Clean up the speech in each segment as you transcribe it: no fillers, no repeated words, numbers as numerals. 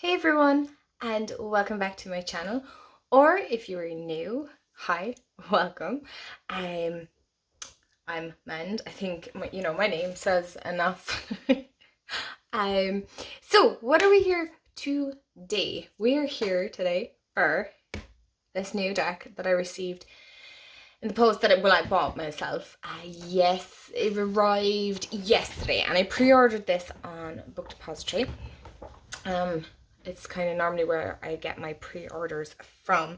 Hey everyone, and welcome back to my channel. Or if you are new, hi, welcome. I'm Mend. I think my name says enough. um, so what are we here today? We are here today for this new deck that I received in the post that I bought myself. Yes, it arrived yesterday, and I pre-ordered this on Book Depository. It's kind of normally where I get my pre-orders from,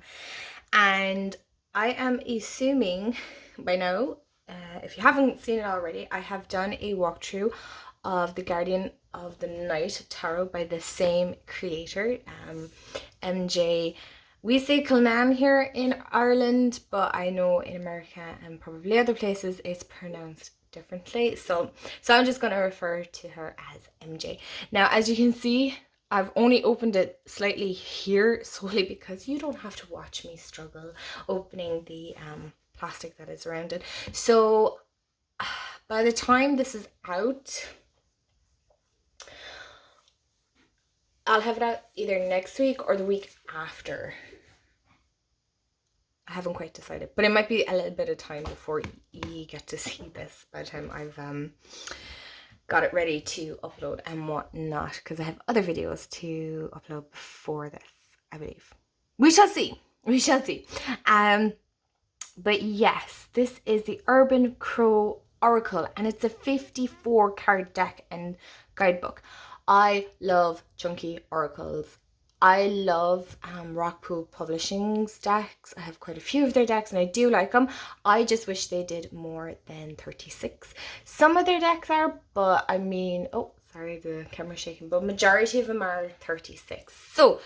and I am assuming by now, if you haven't seen it already, I have done a walkthrough of the Guardian of the Night tarot by the same creator, MJ. We say Kilnan here in Ireland, but I know in America and probably other places it's pronounced differently. So I'm just going to refer to her as MJ. Now, as you can see, I've only opened it slightly here solely because you don't have to watch me struggle opening the plastic that is around it. So by the time this is out, I'll have it out either next week or the week after. I haven't quite decided, but it might be a little bit of time before you get to see this by the time I've got it ready to upload and whatnot, because I have other videos to upload before this, I believe. We shall see. But yes, this is the Urban Crow Oracle, and it's a 54 card deck and guidebook. I love chunky oracles. I love Rockpool Publishing's decks. I have quite a few of their decks and I do like them. I just wish they did more than 36. Some of their decks are, but I mean, oh, sorry, the camera's shaking, but majority of them are 36. So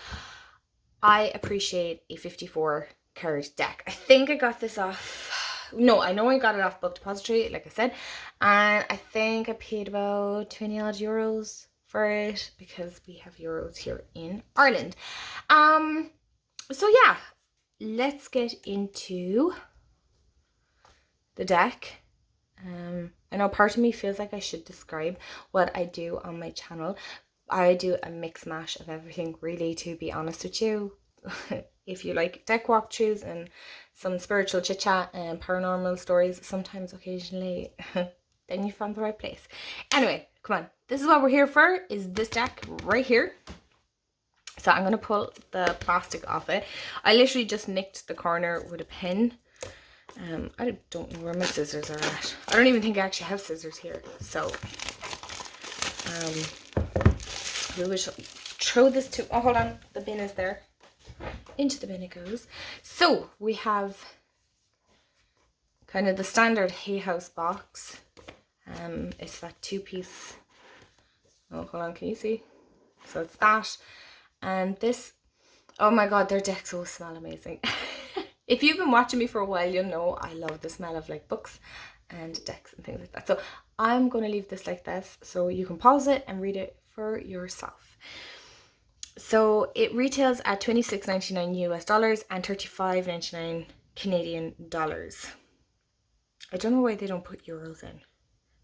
I appreciate a 54 card deck. I think I got this off, no, I know I got it off Book Depository, like I said, and I think I paid about 20 odd euros for it because we have euros here in Ireland. So yeah, let's get into the deck. I know part of me feels like I should describe what I do on my channel. I do a mix mash of everything, really, to be honest with you. If you like deck walkthroughs and some spiritual chit chat and paranormal stories, sometimes occasionally, then you found the right place. Anyway, come on. This is what we're here for, is this deck right here. So I'm going to pull the plastic off it. I literally just nicked the corner with a pin. I don't know where my scissors are at. I don't even think I actually have scissors here. So we will throw this to, oh, hold on, the bin is there. Into the bin it goes. So we have kind of the standard Hay House box. It's that 2-piece. Oh, hold on, can you see? So it's that. And this, oh my god, their decks all smell amazing. If you've been watching me for a while, you'll know I love the smell of like books and decks and things like that. So I'm going to leave this like this so you can pause it and read it for yourself. So it retails at $26.99 US dollars and $35.99 Canadian dollars. I don't know why they don't put euros in.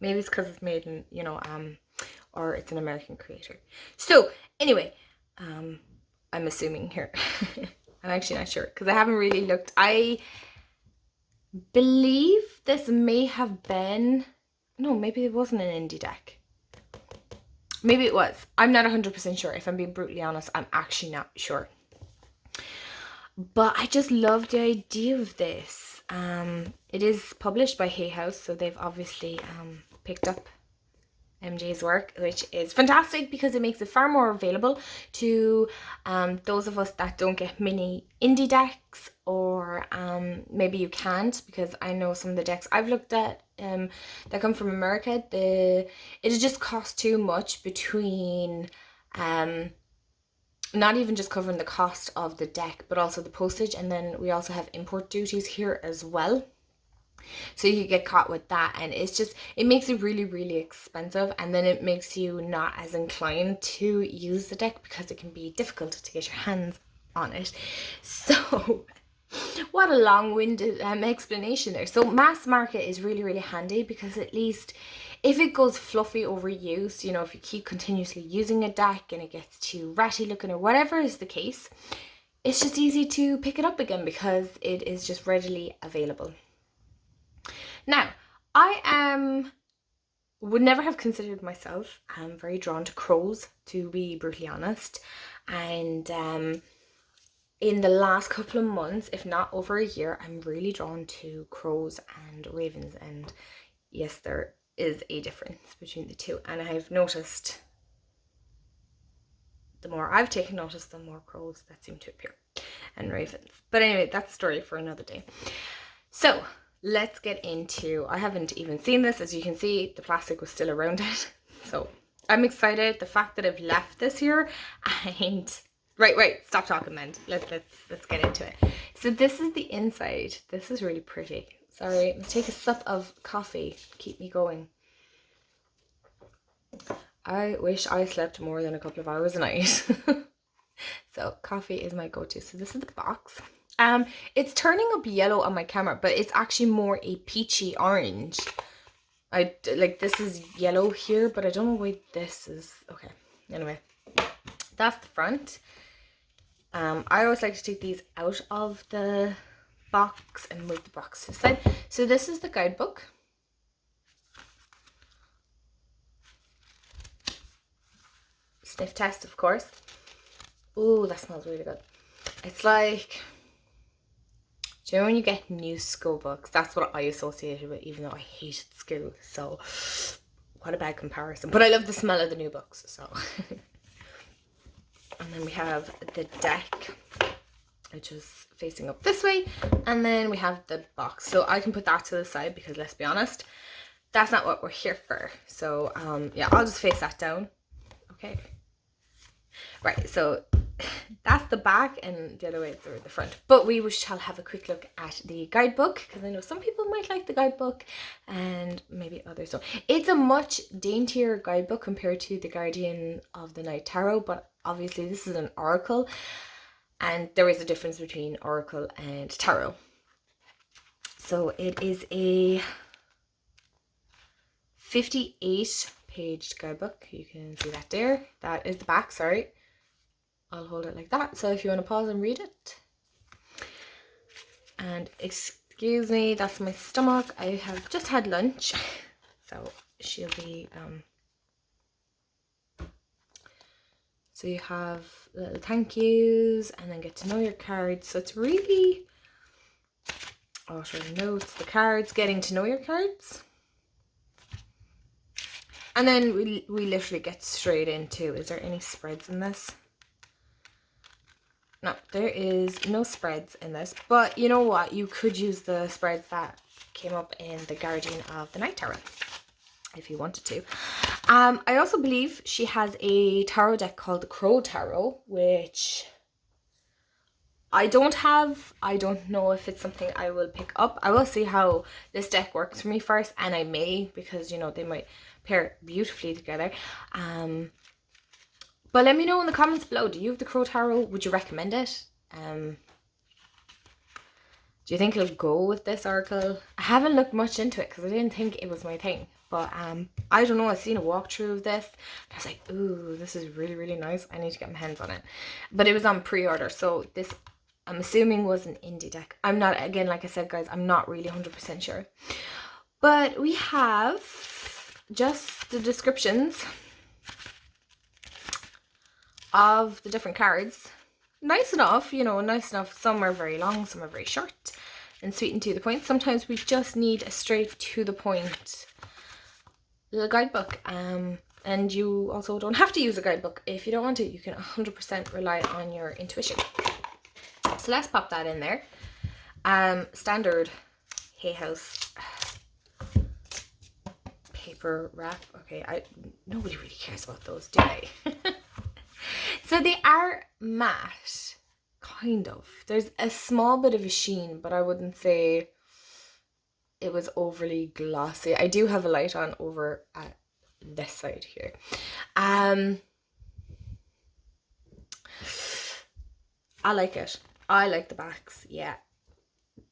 Maybe it's because it's made in, or it's an American creator. So anyway, I'm assuming here. I'm actually not sure because I haven't really looked. I believe this may have been, no, maybe it wasn't an indie deck. Maybe it was. I'm not 100% sure. If I'm being brutally honest, I'm actually not sure. But I just love the idea of this. It is published by Hay House, so they've obviously picked up MJ's work, which is fantastic because it makes it far more available to those of us that don't get many indie decks, or maybe you can't, because I know some of the decks I've looked at that come from America, it just costs too much between not even just covering the cost of the deck, but also the postage, and then we also have import duties here as well. So you could get caught with that, and it's just, it makes it really, really expensive, and then it makes you not as inclined to use the deck because it can be difficult to get your hands on it. So what a long-winded explanation there. So mass market is really, really handy because at least If it goes fluffy overuse, you know, if you keep continuously using a deck and it gets too ratty looking or whatever is the case, it's just easy to pick it up again because it is just readily available. Now, would never have considered myself very drawn to crows, to be brutally honest. And in the last couple of months, if not over a year, I'm really drawn to crows and ravens. And yes, there is a difference between the two. And I've noticed, the more I've taken notice, the more crows that seem to appear, and ravens. But anyway, that's a story for another day. So let's get into, I haven't even seen this. As you can see, the plastic was still around it. So I'm excited. The fact that I've left this here, and right, stop talking, man. Let's get into it. So this is the inside. This is really pretty. Sorry, let's take a sip of coffee. Keep me going. I wish I slept more than a couple of hours a night. So coffee is my go-to. So this is the box. It's turning up yellow on my camera, but it's actually more a peachy orange. This is yellow here, but I don't know why this is. Okay, anyway, that's the front. I always like to take these out of the box and move the box to the side. So this is the guidebook. Sniff test, of course. Ooh, that smells really good. It's like, do you know when you get new school books? That's what I associated with, even though I hated school. So, what a bad comparison. But I love the smell of the new books, so. And then we have the deck, which is facing up this way. And then we have the box. So I can put that to the side because, let's be honest, that's not what we're here for. So, yeah, I'll just face that down. Okay. Right, so that's the back, and the other way is the front. But we shall have a quick look at the guidebook, because I know some people might like the guidebook and maybe others don't. It's a much daintier guidebook compared to the Guardian of the Night Tarot, but obviously this is an oracle, and there is a difference between oracle and tarot. So it is a 58-page guidebook. You can see that there. That is the back, sorry. I'll hold it like that, so if you want to pause and read it. And excuse me, that's my stomach. I have just had lunch, so she'll be so you have little thank yous and then get to know your cards. So it's really, oh, sure, notes, the cards, getting to know your cards. And then we literally get straight into, is there any spreads in this? No, there is no spreads in this, but you know what? You could use the spreads that came up in the Guardian of the Night Tarot if you wanted to. I also believe she has a tarot deck called the Crow Tarot, which I don't have. I don't know if it's something I will pick up. I will see how this deck works for me first, and I may, because, you know, they might pair beautifully together. But let me know in the comments below, do you have the Crow Tarot? Would you recommend it? Do you think it'll go with this oracle? I haven't looked much into it because I didn't think it was my thing. But I don't know, I've seen a walkthrough of this. And I was like, ooh, this is really, really nice. I need to get my hands on it. But it was on pre-order, so this, I'm assuming, was an indie deck. I'm not, again, like I said, guys, I'm not really 100% sure. But we have just the descriptions of the different cards. Nice enough, you know, nice enough. Some are very long, some are very short and sweet and to the point. Sometimes we just need a straight to the point little guidebook. And you also don't have to use a guidebook if you don't want to. You can 100% rely on your intuition. So let's pop that in there. Standard Hay House paper wrap. Okay, nobody really cares about those, do they? So they are matte, kind of. There's a small bit of a sheen, but I wouldn't say it was overly glossy. I do have a light on over at this side here. I like it. I like the backs, yeah.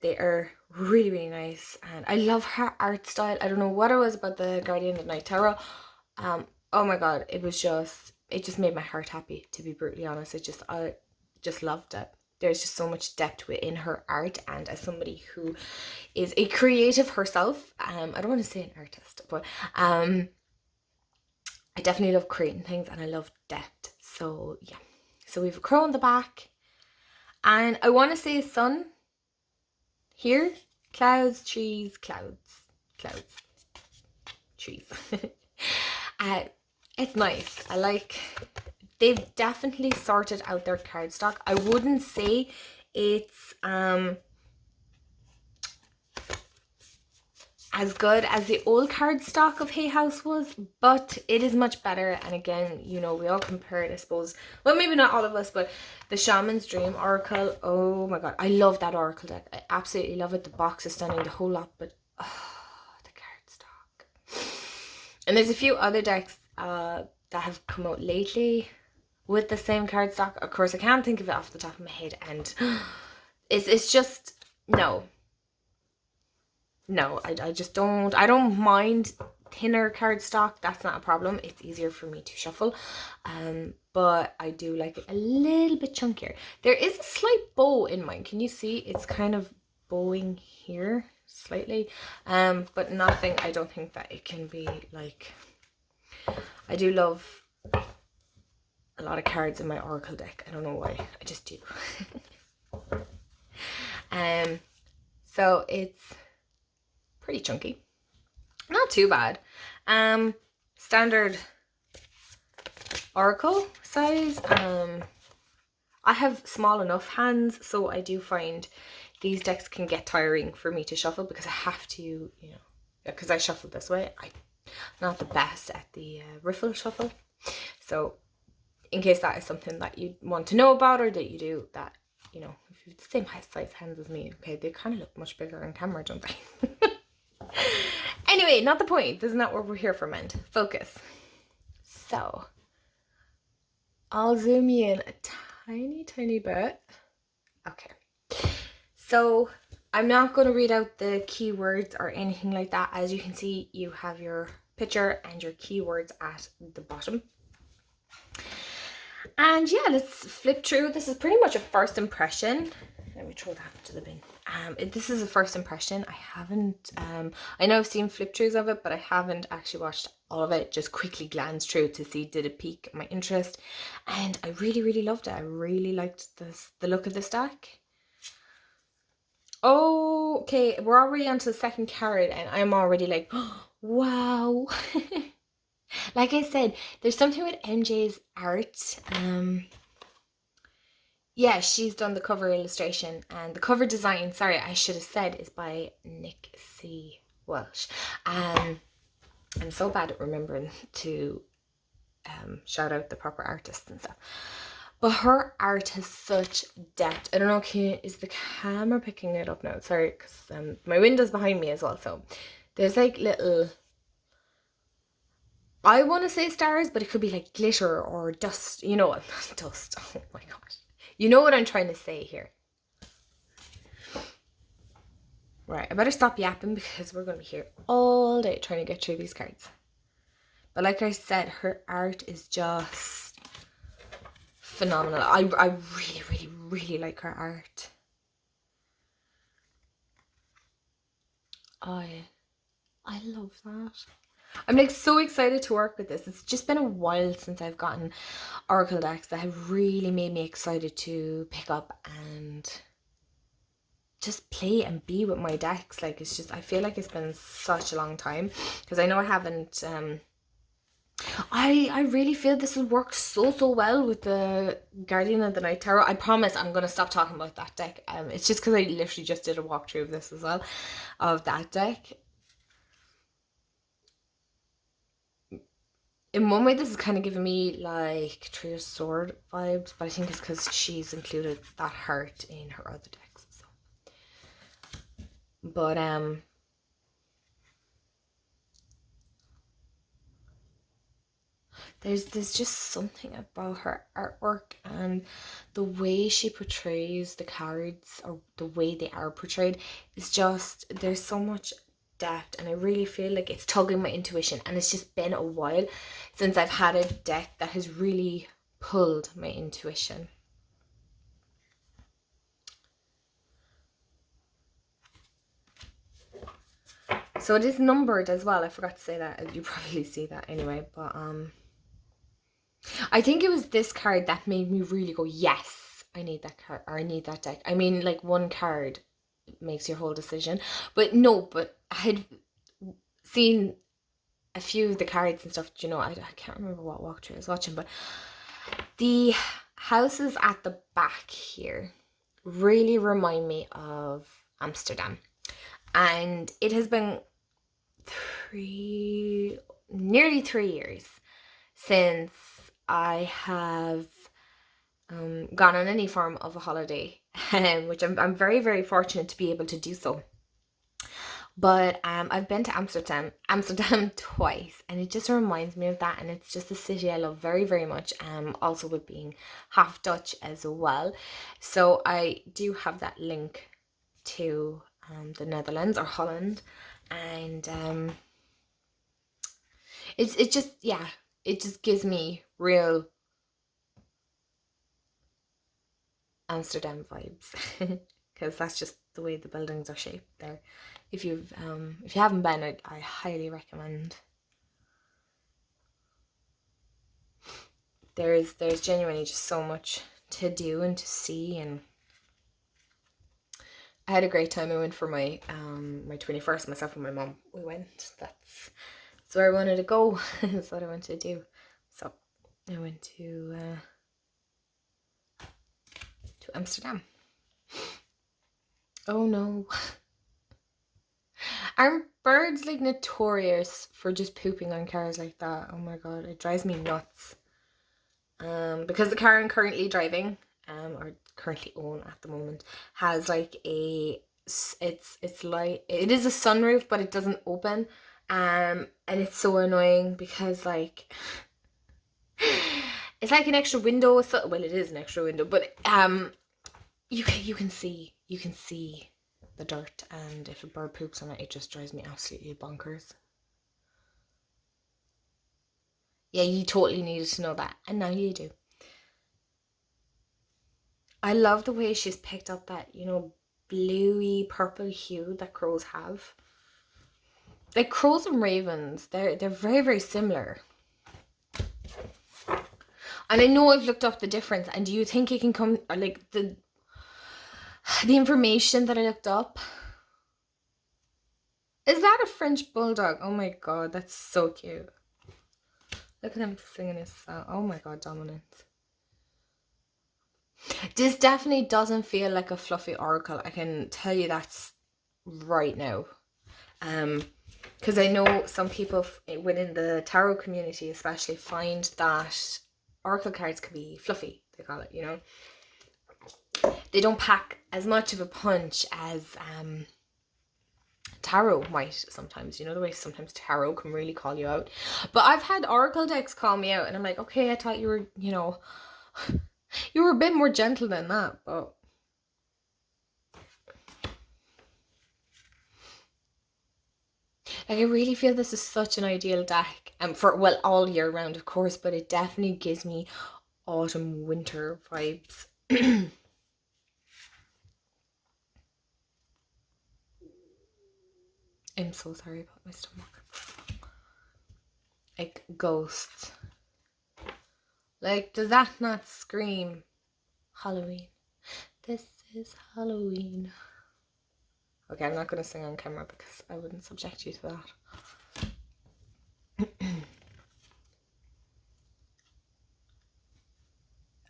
They are really, really nice, and I love her art style. I don't know what it was about the Guardian of the Night Tarot. Oh my god, it just made my heart happy, to be brutally honest. I just loved it. There's just so much depth within her art, and as somebody who is a creative herself, I don't want to say an artist, but I definitely love creating things, and I love depth. So yeah, so we have a crow on the back, and I want to say sun here. Clouds, trees, clouds, trees. It's nice. They've definitely sorted out their cardstock. I wouldn't say it's as good as the old cardstock of Hay House was, but it is much better. And again, you know, we all compare it, I suppose. Well, maybe not all of us, but the Shaman's Dream Oracle. Oh my god, I love that Oracle deck. I absolutely love it. The box is stunning, the whole lot, but the cardstock. And there's a few other decks that have come out lately with the same cardstock. Of course, I can't think of it off the top of my head, and it's just no. I just don't. I don't mind thinner cardstock. That's not a problem. It's easier for me to shuffle, but I do like it a little bit chunkier. There is a slight bow in mine. Can you see? It's kind of bowing here slightly, but nothing. I don't think that it can be like. I do love a lot of cards in my Oracle deck. I don't know why. I just do. So it's pretty chunky. Not too bad. Standard Oracle size. I have small enough hands, so I do find these decks can get tiring for me to shuffle because I have to, you know, because I shuffle this way. I'm not the best at the riffle shuffle. So in case that is something that you want to know about, or that you do, that, you know, if you have the same size hands as me, okay, they kind of look much bigger on camera, don't they? Anyway, not the point. This is not what we're here for, meant. Focus. So, I'll zoom you in a tiny bit. Okay. So, I'm not going to read out the keywords or anything like that. As you can see, you have your picture and your keywords at the bottom. And yeah, let's flip through. This is pretty much a first impression. Let me throw that into the bin. This is a first impression. I haven't, I know I've seen flip throughs of it, but I haven't actually watched all of it. Just quickly glanced through to see, did it pique my interest? And I really loved it. I really liked the look of this deck. Oh, okay, we're already on to the second card, and I'm already like, oh, wow. Like I said, there's something with MJ's art. Yeah, she's done the cover illustration, and the cover design, sorry, I should have said, is by Nick C. Welsh. I'm so bad at remembering to shout out the proper artists and stuff. But her art has such depth. I don't know, is the camera picking it up now? Sorry, because my window's behind me as well. So there's like little, I want to say stars, but it could be like glitter or dust. You know what? Dust. Oh my gosh. You know what I'm trying to say here. Right, I better stop yapping because we're going to be here all day trying to get through these cards. But like I said, her art is just phenomenal. I really like her art. I love that. I'm like so excited to work with this. It's just been a while since I've gotten Oracle decks that have really made me excited to pick up and just play and be with my decks. Like, it's just, I feel like it's been such a long time, because I know I haven't I really feel this will work so well with the Guardian of the Night Tarot. I promise I'm going to stop talking about that deck. It's just because I literally just did a walkthrough of this as well, of that deck. In one way, this is kind of giving me like Three of Sword vibes, but I think it's because she's included that heart in her other decks. So. But There's just something about her artwork and the way she portrays the cards, or the way they are portrayed, is just, there's so much depth, and I really feel like it's tugging my intuition, and it's just been a while since I've had a deck that has really pulled my intuition. So it is numbered as well. I forgot to say that. You probably see that anyway, but I think it was this card that made me really go, yes, I need that card, or I need that deck. I mean, like, one card makes your whole decision. But no, but I had seen a few of the cards and stuff, you know, I can't remember what walkthrough I was watching, but the houses at the back here really remind me of Amsterdam. And it has been nearly 3 years since I have gone on any form of a holiday, which I'm very, very fortunate to be able to do so. But I've been to Amsterdam twice, and it just reminds me of that, and it's just a city I love very, very much. Also with being half Dutch as well, so I do have that link to the Netherlands, or Holland, and it just gives me real Amsterdam vibes, because that's just the way the buildings are shaped there. If you haven't been, I highly recommend. There's genuinely just so much to do and to see, and I had a great time. I went for my 21st, myself and my mom. We went. That's where I wanted to go. That's what I wanted to do. So I went to Amsterdam. Oh no. Aren't birds like notorious for just pooping on cars like that? Oh my god, it drives me nuts. Because the car I'm currently driving, or currently own at the moment, has like it's like, it is a sunroof, but it doesn't open. And it's so annoying because, like, it's like an extra window. So, well, it is an extra window, but you can see the dirt, and if a bird poops on it, it just drives me absolutely bonkers. Yeah, you totally needed to know that, and now you do. I love the way she's picked up that, you know, bluey purple hue that crows have. Like, crows and ravens, they're very, very similar. And I know I've looked up the difference, and do you think it can come, or like the information that I looked up? Is that a French bulldog? Oh my god, that's so cute. Look at him singing his song. Oh my god, dominance. This definitely doesn't feel like a fluffy oracle. I can tell you that's right now. Because I know some people within the tarot community especially find that oracle cards can be fluffy, they call it, you know. They don't pack as much of a punch as tarot might sometimes, you know, the way sometimes tarot can really call you out. But I've had oracle decks call me out, and I'm like, okay, I thought you were, you know, you were a bit more gentle than that. But like, I really feel this is such an ideal deck, and for, well, all year round, of course, but it definitely gives me autumn winter vibes. I'm so sorry about my stomach. Like, ghosts. Like, does that not scream Halloween? This is Halloween. Okay, I'm not going to sing on camera because I wouldn't subject you to that.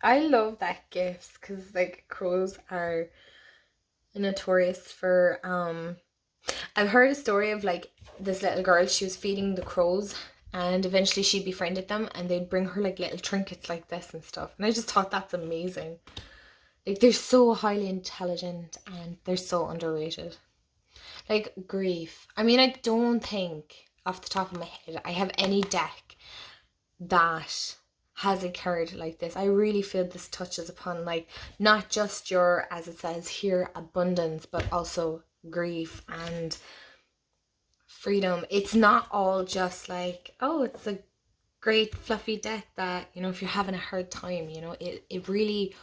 I love that gifts, because, like, crows are notorious for I've heard a story of, like, this little girl, she was feeding the crows, and eventually she befriended them, and they'd bring her like little trinkets like this and stuff, and I just thought that's amazing. Like, they're so highly intelligent, and they're so underrated. Like, grief, I mean, I don't think off the top of my head I have any deck that has a card like this. I really feel this touches upon like not just your, as it says here, abundance, but also grief and freedom. It's not all just like, oh, it's a great fluffy deck that, you know, if you're having a hard time, you know, it really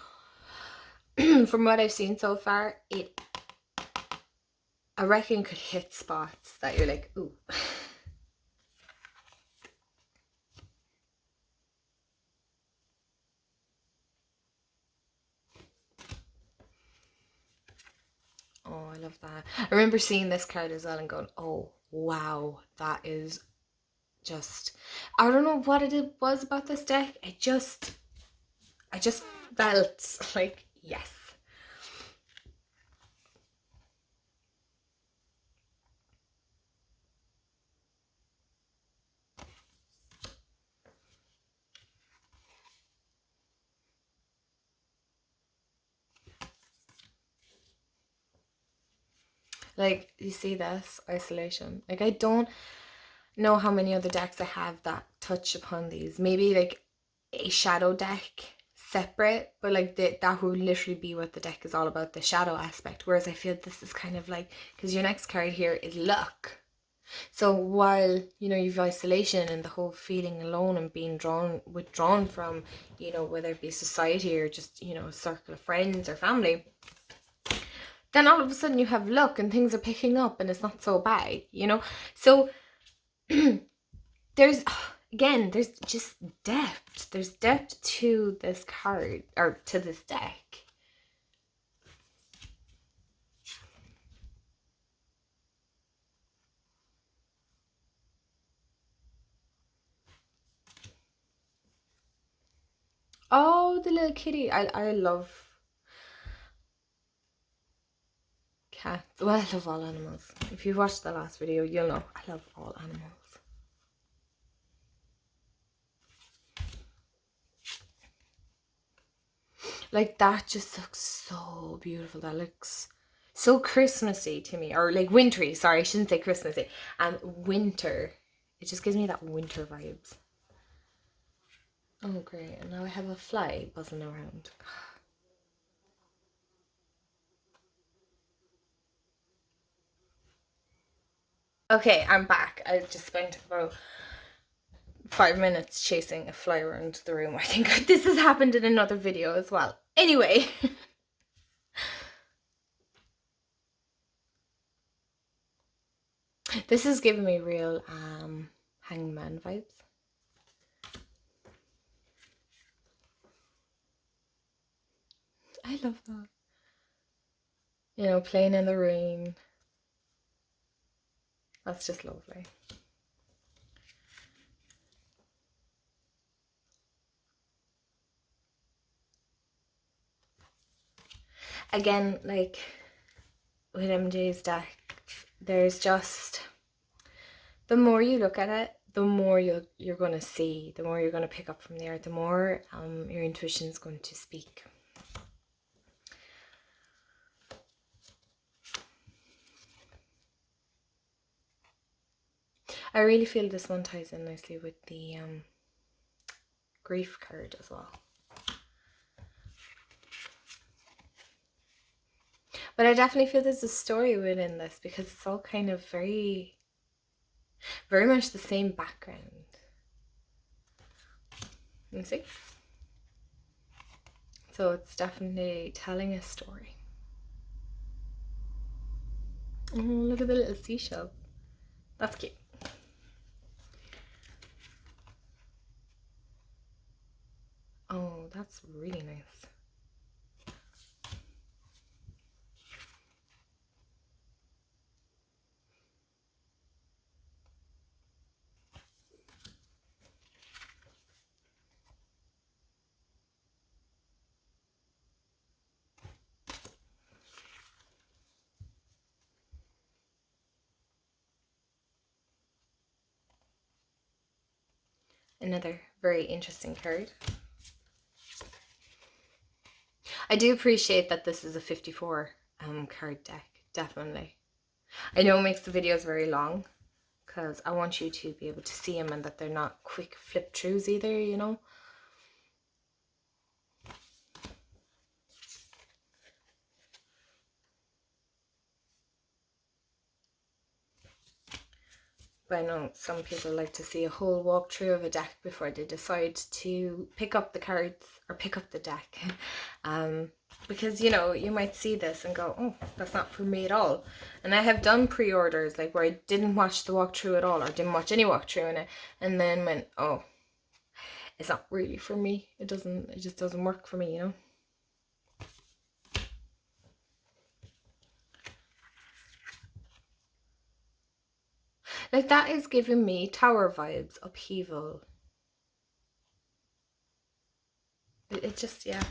from what I've seen so far, it, I reckon, could hit spots that you're like, ooh. Oh, I love that. I remember seeing this card as well and going, oh, wow, that is just, I don't know what it was about this deck. I just felt like, yes. Like, you see this isolation. Like, I don't know how many other decks I have that touch upon these. Maybe like a shadow deck separate, but like that would literally be what the deck is all about, the shadow aspect. Whereas I feel this is kind of like, because your next card here is luck. So while, you know, you've isolation and the whole feeling alone and being withdrawn from, you know, whether it be society or just, you know, a circle of friends or family, then all of a sudden you have luck and things are picking up and it's not so bad, you know? So there's, again, there's just depth. There's depth to this card, or to this deck. Oh, the little kitty. I love cats. Well, I love all animals. If you've watched the last video, you'll know I love all animals. Like, that just looks so beautiful. That looks so Christmassy to me. Or like wintry. Sorry, I shouldn't say Christmassy. Winter. It just gives me that winter vibes. Oh, great. And now I have a fly buzzing around. Okay, I'm back. I just spent about 5 minutes chasing a fly around the room. I think this has happened in another video as well. Anyway. This is giving me real Hangman vibes. I love that. You know, playing in the rain. That's just lovely. Again, like with MJ's deck, there's just, the more you look at it, the more you're going to see, the more you're going to pick up from there, the more your intuition is going to speak. I really feel this one ties in nicely with the grief card as well. But I definitely feel there's a story within this because it's all kind of very much the same background. You see? So it's definitely telling a story. Oh, look at the little seashell. That's cute. Oh, that's really nice. Another very interesting card. I do appreciate that this is a 54 card deck, definitely. I know it makes the videos very long, because I want you to be able to see them and that they're not quick flip throughs either, you know. But I know some people like to see a whole walkthrough of a deck before they decide to pick up the cards or pick up the deck. Because, you know, you might see this and go, oh, that's not for me at all. And I have done pre-orders like where I didn't watch the walkthrough at all, or didn't watch any walkthrough in it, and then went, oh, it's not really for me. It just doesn't work for me, you know. Like, that is giving me Tower vibes, Upheaval. It just, yeah.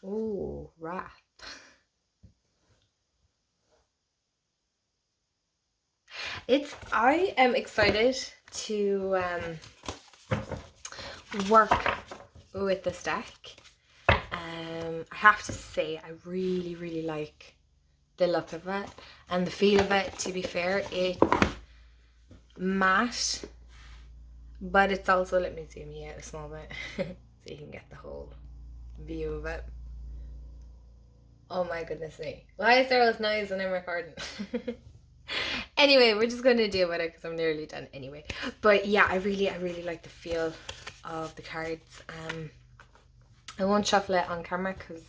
Ooh, Wrath. I am excited to work with this deck. I have to say, I really, really like the look of it and the feel of it. To be fair, it's matte, but it's also, let me zoom you out a small bit so you can get the whole view of it. Oh my goodness me. Why is there always noise when I'm recording? Anyway, we're just going to deal with it because I'm nearly done anyway. But yeah, I really like the feel of the cards. I won't shuffle it on camera because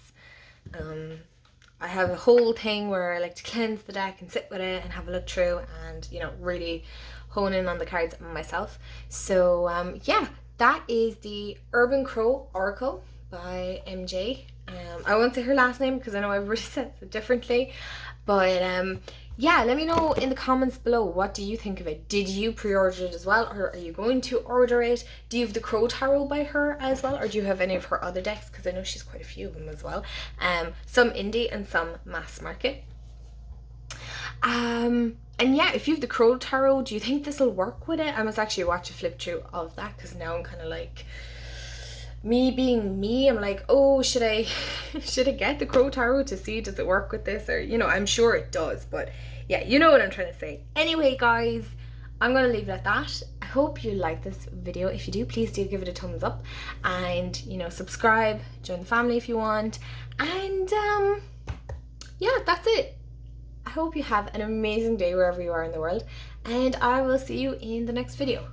I have a whole thing where I like to cleanse the deck and sit with it and have a look through and, you know, really hone in on the cards myself. So yeah, that is the Urban Crow Oracle by MJ. I won't say her last name because I know everybody says it differently, but yeah, let me know in the comments below, what do you think of it? Did you pre-order it as well, or are you going to order it? Do you have the Crow Tarot by her as well, or do you have any of her other decks? Because I know she's quite a few of them as well. Some indie and some mass market. And yeah, if you have the Crow Tarot, do you think this will work with it? I must actually watch a flip through of that because now I'm kind of like, me being me, I'm like, oh, should I get the Crow Tarot to see, does it work with this? Or, you know, I'm sure it does, but yeah, you know what I'm trying to say. Anyway, guys, I'm gonna leave it at that. I hope you like this video. If you do, please do give it a thumbs up, and, you know, subscribe, join the family if you want, and yeah, that's it. I hope you have an amazing day wherever you are in the world, and I will see you in the next video.